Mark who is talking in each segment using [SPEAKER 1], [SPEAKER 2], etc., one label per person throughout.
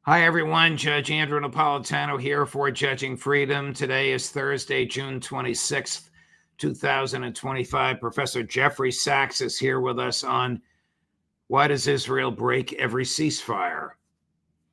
[SPEAKER 1] Hi, everyone. Judge Andrew Napolitano here for Judging Freedom. Today is Thursday, June 26th, 2025. Professor Jeffrey Sachs is here with us on why does Israel break every ceasefire?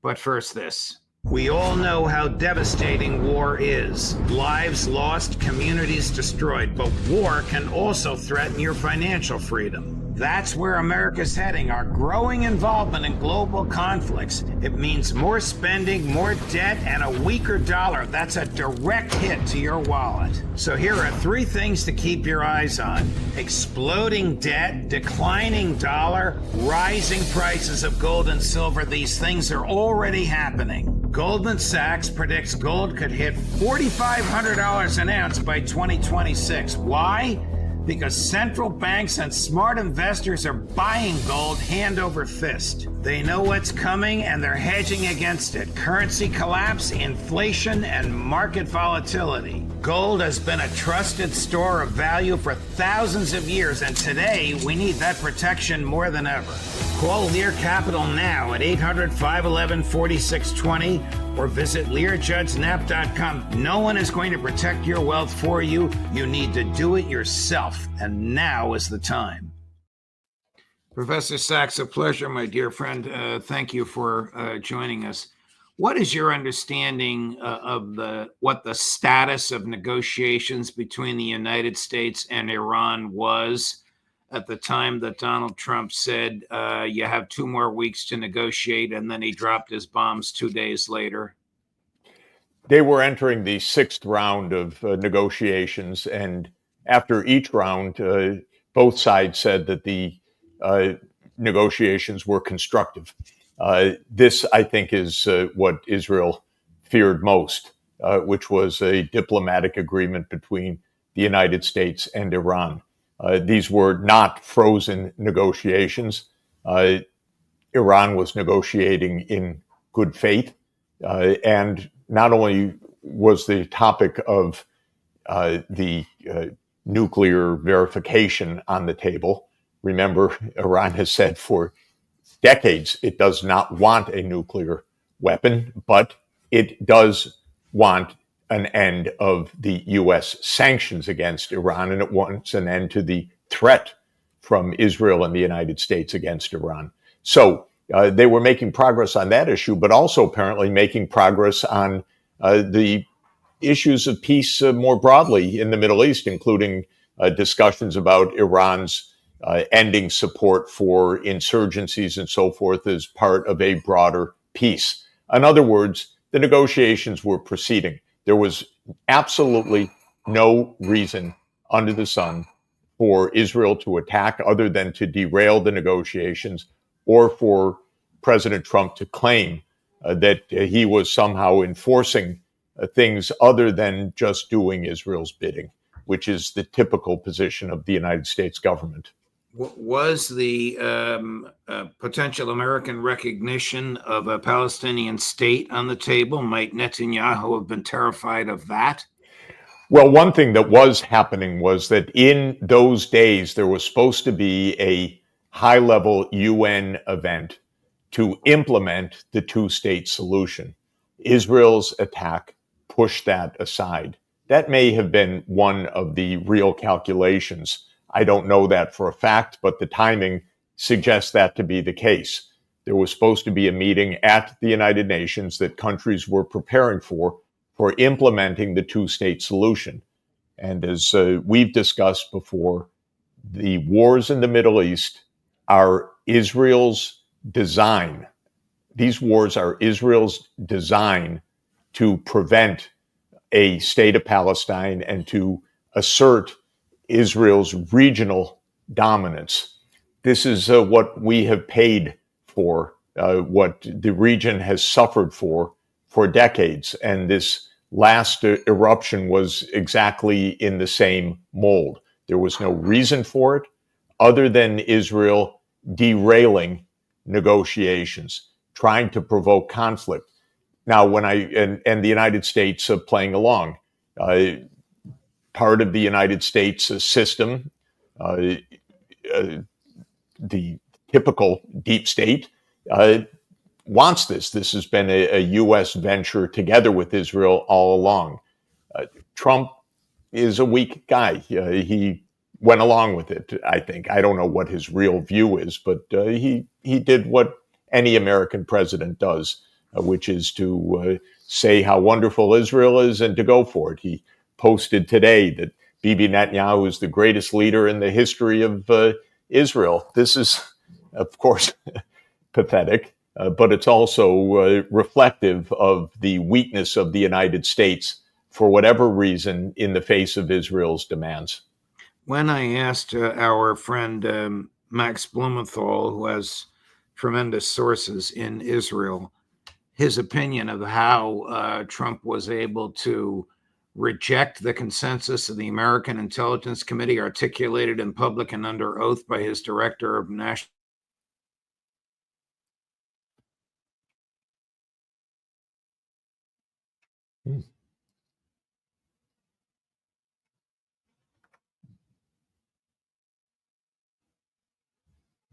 [SPEAKER 1] But first, this. We all know how devastating war is. Lives lost, communities destroyed, but war can also threaten your financial freedom. That's where America's heading, our growing involvement in global conflicts. It means more spending, more debt, and a weaker dollar. That's a direct hit to your wallet. So here are three things to keep your eyes on: exploding debt, declining dollar, rising prices of gold and silver. These things are already happening. Goldman Sachs predicts gold could hit $4,500 an ounce by 2026. Why? Because central banks and smart investors are buying gold hand over fist. They know what's coming and they're hedging against it. Currency collapse, inflation, and market volatility. Gold has been a trusted store of value for thousands of years, and today we need that protection more than ever. Call Lear Capital now at 800-511-4620 or visit LearJudgeNap.com. No one is going to protect your wealth for you. You need to do it yourself, and now is the time. Professor Sachs, a pleasure, my dear friend. Thank you for joining us. What is your understanding of what the status of negotiations between the United States and Iran was at the time that Donald Trump said you have 2 more weeks to negotiate, and then he dropped his bombs 2 days later?
[SPEAKER 2] They were entering the 6th round of negotiations, and after each round, both sides said that the negotiations were constructive. This, I think, is what Israel feared most, which was a diplomatic agreement between the United States and Iran. These were not frozen negotiations. Iran was negotiating in good faith, and not only was the topic of the nuclear verification on the table. Remember, Iran has said for decades it does not want a nuclear weapon, but it does want an end of the U.S. sanctions against Iran, and it wants an end to the threat from Israel and the United States against Iran. So they were making progress on that issue, but also apparently making progress on the issues of peace more broadly in the Middle East, including discussions about Iran's ending support for insurgencies and so forth as part of a broader peace. In other words, the negotiations were proceeding. There was absolutely no reason under the sun for Israel to attack other than to derail the negotiations, or for President Trump to claim that he was somehow enforcing things other than just doing Israel's bidding, which is the typical position of the United States government.
[SPEAKER 1] Was the potential American recognition of a Palestinian state on the table? Might Netanyahu have been terrified of that?
[SPEAKER 2] Well, one thing that was happening was that in those days, there was supposed to be a high-level UN event to implement the two-state solution. Israel's attack pushed that aside. That may have been one of the real calculations. I don't know that for a fact, but the timing suggests that to be the case. There was supposed to be a meeting at the United Nations that countries were preparing for implementing the two-state solution. And as we've discussed before, the wars in the Middle East are Israel's design. These wars are Israel's design to prevent a state of Palestine and to assert Israel's regional dominance. This is what we have paid for, what the region has suffered for decades. And this last eruption was exactly in the same mold. There was no reason for it other than Israel derailing negotiations, trying to provoke conflict. Now, and the United States playing along, part of the United States system, the typical deep state, wants this. This has been a U.S. venture together with Israel all along. Trump is a weak guy. He went along with it, I think. I don't know what his real view is, but he did what any American president does, which is to say how wonderful Israel is and to go for it. He posted today that Bibi Netanyahu is the greatest leader in the history of Israel. This is, of course, pathetic, but it's also reflective of the weakness of the United States for whatever reason in the face of Israel's demands.
[SPEAKER 1] When I asked our friend Max Blumenthal, who has tremendous sources in Israel, his opinion of how Trump was able to reject the consensus of the American Intelligence Committee articulated in public and under oath by his director of national.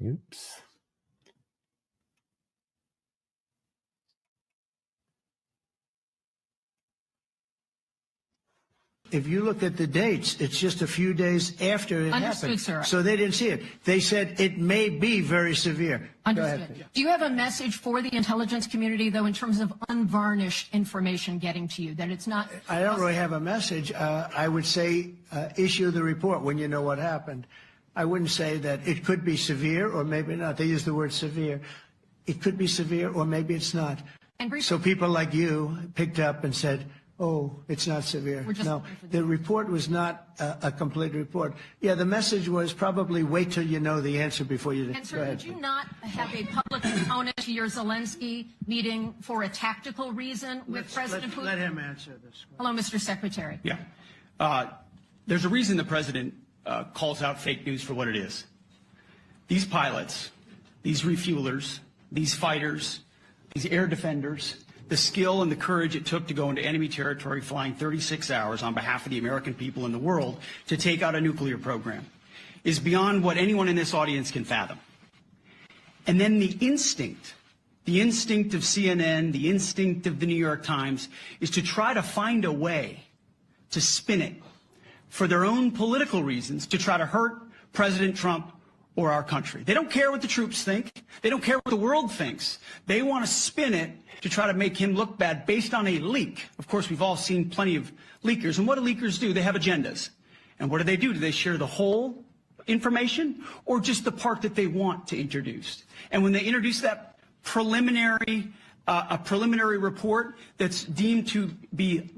[SPEAKER 2] Oops.
[SPEAKER 3] If you look at the dates, it's just a few days after it happened.
[SPEAKER 4] Sir.
[SPEAKER 3] So they didn't see it. They said it may be very severe.
[SPEAKER 4] Understood. Do you have a message for the intelligence community, though, in terms of unvarnished information getting to you, that it's not?
[SPEAKER 3] I don't really have a message. I would say issue the report when you know what happened. I wouldn't say that it could be severe or maybe not. They use the word severe. It could be severe or maybe it's not. So people like you picked up and said, oh, it's not severe. No, the report was not a complete report. Yeah, the message was probably wait till you know the answer before you.
[SPEAKER 4] And sir, did you not have a public component to your Zelensky meeting for a tactical reason with President Putin?
[SPEAKER 3] Let him answer this.
[SPEAKER 4] Hello, Mr. Secretary.
[SPEAKER 5] Yeah. There's a reason the president calls out fake news for what it is. These pilots, these refuelers, these fighters, these air defenders, the skill and the courage it took to go into enemy territory flying 36 hours on behalf of the American people and the world to take out a nuclear program is beyond what anyone in this audience can fathom. And then the instinct of CNN, the instinct of the New York Times is to try to find a way to spin it for their own political reasons to try to hurt President Trump or our country. They don't care what the troops think. They don't care what the world thinks. They want to spin it to try to make him look bad based on a leak. Of course, we've all seen plenty of leakers. And what do leakers do? They have agendas. And what do? Do they share the whole information or just the part that they want to introduce? And when they introduce that preliminary report that's deemed to be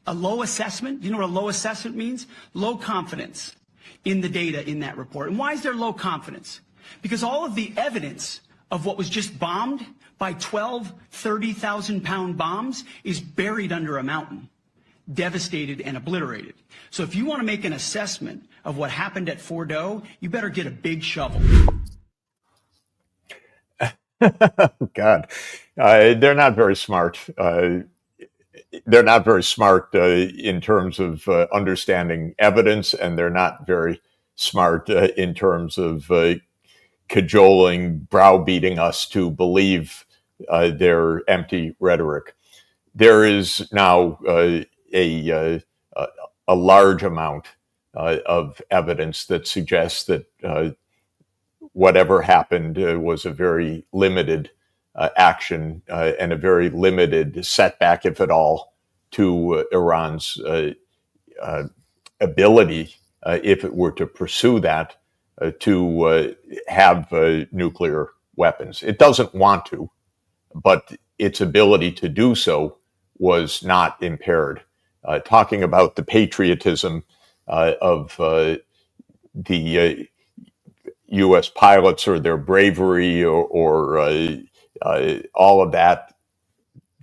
[SPEAKER 5] a low assessment, do you know what a low assessment means? Low confidence in the data in that report. And why is there low confidence? Because all of the evidence of what was just bombed by 12 30,000-pound bombs is buried under a mountain, devastated and obliterated. So if you want to make an assessment of what happened at Fordo, you better get a big shovel.
[SPEAKER 2] God, they're not very smart. They're not very smart in terms of understanding evidence, and they're not very smart in terms of cajoling, browbeating us to believe their empty rhetoric. There is now a large amount of evidence that suggests that whatever happened was a very limited action and a very limited setback, if at all, to Iran's ability, if it were to pursue that, to have nuclear weapons. It doesn't want to, but its ability to do so was not impaired. Talking about the patriotism of the U.S. pilots or their bravery or all of that,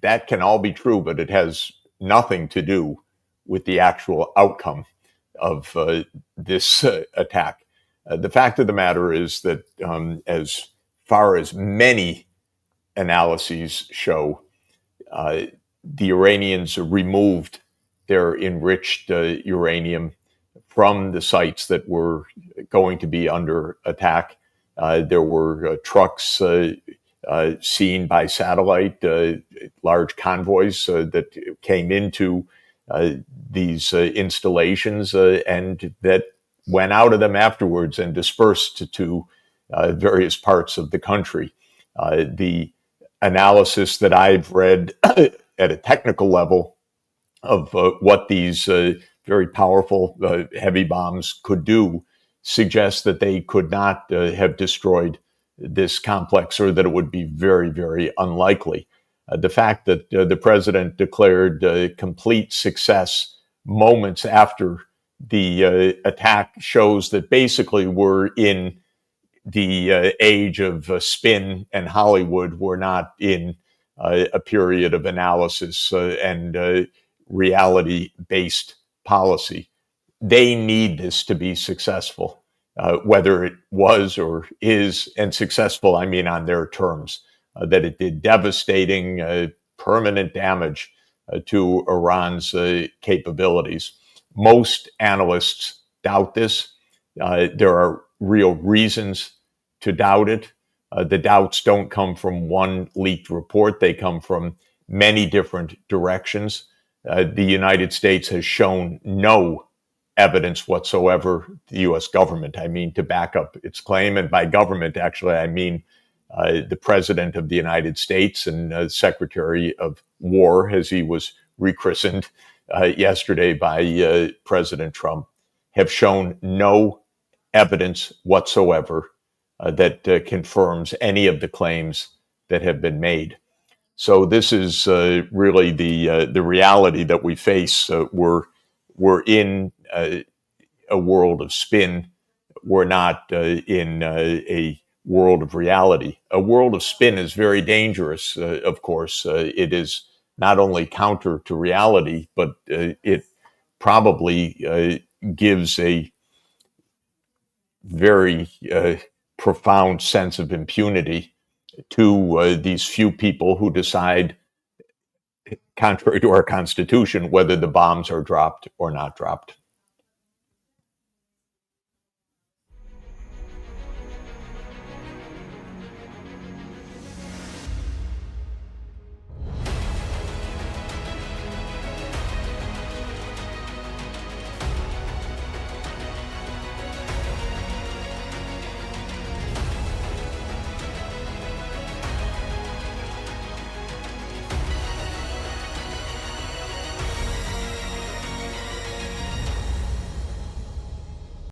[SPEAKER 2] that can all be true, but it has nothing to do with the actual outcome of this attack. The fact of the matter is that as far as many analyses show, the Iranians removed their enriched uranium from the sites that were going to be under attack. There were trucks seen by satellite, large convoys that came into these installations and that went out of them afterwards and dispersed to various parts of the country. The analysis that I've read at a technical level of what these very powerful heavy bombs could do suggests that they could not have destroyed this complex, or that it would be very, very unlikely. The fact that the president declared complete success moments after the attack shows that basically we're in the age of spin and Hollywood. We're not in a period of analysis and reality-based policy. They need this to be successful, whether it was or is, and successful, I mean on their terms, that it did devastating, permanent damage to Iran's capabilities. Most analysts doubt this. There are real reasons to doubt it. The doubts don't come from one leaked report. They come from many different directions. The United States has shown no evidence whatsoever, the U.S. government, I mean, to back up its claim. And by government, actually, I mean the President of the United States and Secretary of War, as he was rechristened yesterday by President Trump, have shown no evidence whatsoever that confirms any of the claims that have been made. So this is really the reality that we face. We're in a world of spin. We're not in a world of reality. A world of spin is very dangerous, of course. It is not only counter to reality, but it probably gives a very profound sense of impunity to these few people who decide, contrary to our Constitution, whether the bombs are dropped or not dropped.